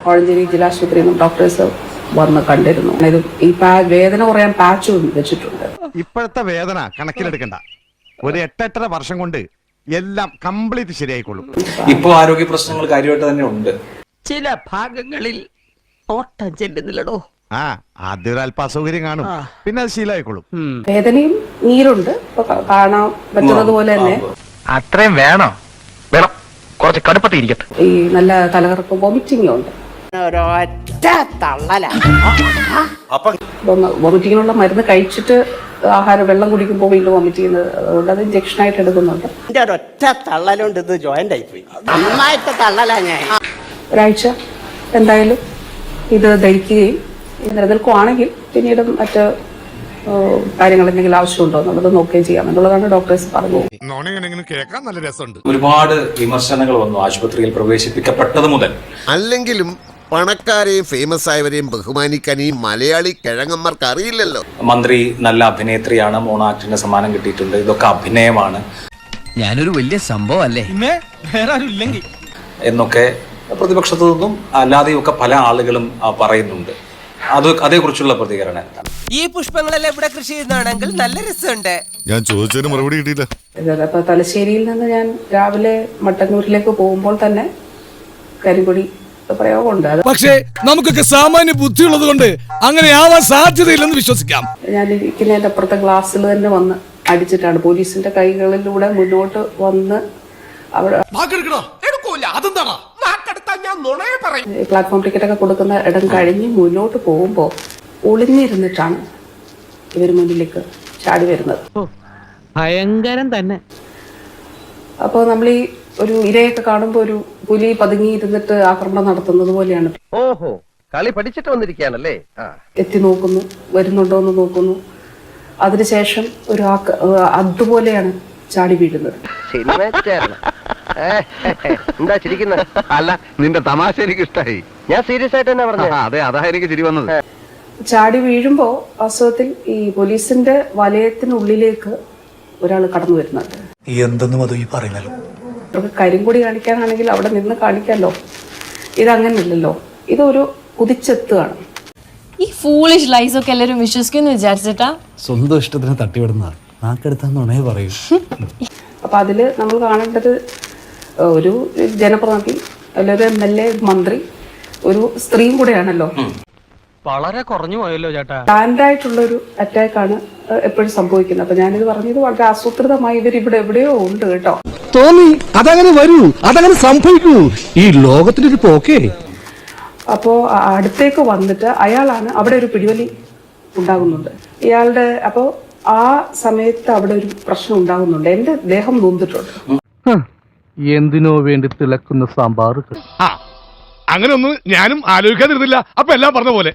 കോഴഞ്ചേരി ജില്ലാശുപത്രിയിൽ നിന്നും ഡോക്ടേഴ്സ് വന്ന് കണ്ടിരുന്നു. ഈ വേദന കുറയാൻ പാച്ച് വെച്ചിട്ടുണ്ട്. ഇപ്പോഴത്തെ വേദന കണക്കിലെടുക്കണ്ട, ഒരു 8-8.5 വർഷം കൊണ്ട് എല്ലാം കംപ്ലീറ്റ് ശരിയായിക്കൊള്ളും. ഇപ്പോ ആരോഗ്യ പ്രശ്നങ്ങൾ കാര്യമായിട്ട് തന്നെ ഉണ്ട്. ചില ഭാഗങ്ങളിൽ ഓട്ടം ചെല്ലുന്നില്ലടോ. ആദ്യം ഒരു അല്പ അസൗകര്യം കാണും, പിന്നെ അത് ശീലമായിക്കൊള്ളും. വേദനയും നീരുണ്ട്, കാണാൻ പറ്റുന്നത് പോലെ തന്നെ. അത്രയും വേണം, വേണം, കുറച്ച് കടുപ്പത്തിരിക്കട്ടെ. ഈ നല്ല തലകറക്കം, വോമിറ്റിംഗ് ഉണ്ട്. വോമിറ്റിങ്ങിനുള്ള മരുന്ന് കഴിച്ചിട്ട് ആഹാരം വെള്ളം കുടിക്കുമ്പോൾ വീണ്ടും വോമിറ്റ് ചെയ്യുന്നത്, അതുകൊണ്ട് അത് ഇഞ്ചക്ഷനായിട്ട് എടുക്കുന്നുണ്ട്. ഒറ്റ തള്ളലുണ്ട്, ഇത് ജോയിന്റ് ആയിപ്പോയി. നന്നായിട്ട് തള്ളലാ ഞാൻ. ഒരാഴ്ച എന്തായാലും ഇത് ധരിക്കുകയും നിലനിൽക്കുവാണെങ്കിൽ പിന്നീട് മറ്റ് കാര്യങ്ങൾ എന്തെങ്കിലും ആവശ്യമുണ്ടോ എന്നുള്ളത് നോക്കുകയും ചെയ്യാം എന്നുള്ളതാണ് ഡോക്ടേഴ്സ് പറഞ്ഞത്. കേൾക്കാൻ നല്ല രസമുണ്ട്. ഒരുപാട് വിമർശനങ്ങൾ വന്നു ആശുപത്രിയിൽ പ്രവേശിപ്പിക്കപ്പെട്ടത് മുതൽ. അല്ലെങ്കിലും പണക്കാരെയും ഫേമസ് ആയവരെയും ബഹുമാനിക്കാൻ ഈ മലയാളി കിഴങ്ങന്മാർക്ക് അറിയില്ലല്ലോ. മന്ത്രി നല്ല അഭിനേത്രിയാണ്, മോണാക്ടിന് സമ്മാനം കിട്ടിയിട്ടുണ്ട്, ഇതൊക്കെ അഭിനയമാണ്, ഞാനൊരു വലിയ സംഭവം അല്ലേ എന്നൊക്കെ പ്രതിപക്ഷത്തു നിന്നും അല്ലാതെയും ഒക്കെ പല ആളുകളും പറയുന്നുണ്ട്. അതേക്കുറിച്ചുള്ള പ്രതികരണം എന്താണ്? ഈ പുഷ്പങ്ങളെല്ലാം ഇവിടെ കൃഷി ചെയ്യുന്നതാണെങ്കിൽ നല്ല രസമുണ്ട്. ഞാൻ ചോദിച്ചതിന് മറുപടി കിട്ടിയില്ല. ഇപ്പൊ തലശ്ശേരിയിൽ നിന്ന് ഞാൻ രാവിലെ മട്ടന്നൂരിലേക്ക് പോകുമ്പോൾ തന്നെ കരിങ്കൊടി പ്രയോഗമുണ്ട്. പക്ഷേ നമുക്കൊക്കെ സാമാന്യ ബുദ്ധിയുള്ളത് കൊണ്ട് അങ്ങനെ ആവാൻ സാധ്യതയില്ലെന്ന് വിശ്വസിക്കാം. ഞാൻ ഇരിക്കുന്നതിന്റെ അപ്പുറത്തെ ഗ്ലാസ്സിൽ തന്നെ വന്ന് അടിച്ചിട്ടാണ് പോലീസിന്റെ കൈകളിലൂടെ മുന്നോട്ട് വന്ന് അവിടെ പ്ലാറ്റ്ഫോം ടിക്കറ്റ് ഒക്കെ കൊടുക്കുന്ന ഇടം കഴിഞ്ഞ് മുന്നോട്ട് പോകുമ്പോൾ ഒളിഞ്ഞിരുന്നിട്ടാണ് ഇവർ മുന്നിലേക്ക് ചാടി വരുന്നത്. ഭയങ്കരം തന്നെ. അപ്പോൾ നമ്മൾ ഈ ഒരു ഇരയൊക്കെ കാണുമ്പോൾ ഒരു പുലി പതുങ്ങിയിരുന്നിട്ട് ആക്രമണം നടത്തുന്നത് പോലെയാണ്. ഓഹോ, കളി പഠിച്ചിട്ട് വന്നിരിക്കുകയാണല്ലേ. എത്തി നോക്കുന്നു, വരുന്നുണ്ടോ എന്ന് നോക്കുന്നു, അതിനുശേഷം ഒരു അതുപോലെയാണ് ചാടി വീഴുന്നത്. എന്താ ചിരിക്കുന്നത്? അല്ല, നിന്റെ തമാശ എനിക്ക് ഇഷ്ടായി. ഞാൻ സീരിയസ് ആയിട്ട് തന്നെ പറഞ്ഞു. അതെ, അതാ എനിക്ക് ചിരി വന്നത്. ചാടി വീഴുമ്പോ വാസ്തവത്തിൽ ഈ പോലീസിന്റെ വലയത്തിനുള്ളിലേക്ക് ഒരാൾ കടന്നു വരുന്നുണ്ട്. എന്തെന്നും അത് ഈ പറയുന്നല്ലോ. അവർക്ക് കരിങ്കൊടി കാണിക്കാനാണെങ്കിൽ അവിടെ നിന്ന് കാണിക്കാമല്ലോ. ഇതങ്ങനല്ലല്ലോ, ഇതൊരു കുതിച്ചെത്തുകയാണ്. ഈ ഫൂളിഷ് ലൈസ് ഒക്കെ എല്ലാവരും വിശ്വസിക്കുന്നു വിചാരിച്ചിട്ടാ സ്വന്തം ഇഷ്ടത്തിന് തട്ടിവിടുന്ന നാക്കെടുത്താന്നുണേ പറയൂ. അപ്പൊ അതില് നമ്മൾ കാണേണ്ടത് ഒരു ജനപ്രതിനിധി, അല്ലെങ്കിൽ MLA, മന്ത്രി, ഒരു സ്ത്രീയും കൂടെയാണല്ലോ. വളരെ കുറഞ്ഞു പോയല്ലോ ചേട്ടാ. പ്ലാൻഡായിട്ടുള്ള ഒരു അറ്റാക്കാണ് എപ്പോഴും സംഭവിക്കുന്നത്. അപ്പൊ ഞാനിത് പറഞ്ഞത് വളരെ ആസൂത്രിതമായി ഇവർ ഇവിടെ എവിടെയോ ഉണ്ട് കേട്ടോ. തോന്നി അതങ്ങനെ വരൂ, അതങ്ങനെ സംഭവിക്കൂ, ഈ ലോകത്തിന്റെ ഒരു പോക്കേ. അപ്പോ അടുത്തേക്ക് വന്നിട്ട് അയാളാണ്, അവിടെ ഒരു പിടിവലി ഉണ്ടാകുന്നുണ്ട് ഇയാളുടെ. അപ്പോ ആ സമയത്ത് അവിടെ ഒരു പ്രശ്നം ഉണ്ടാകുന്നുണ്ട്. എന്റെ ദേഹം നൊന്തിട്ടുണ്ട്. എന്തിനോ വേണ്ടി തിളക്കുന്ന സാമ്പാർ. അങ്ങനെ ഒന്നും ഞാനും ആലോചിക്കാതിരുന്നില്ല. അപ്പൊ എല്ലാം പറഞ്ഞ പോലെ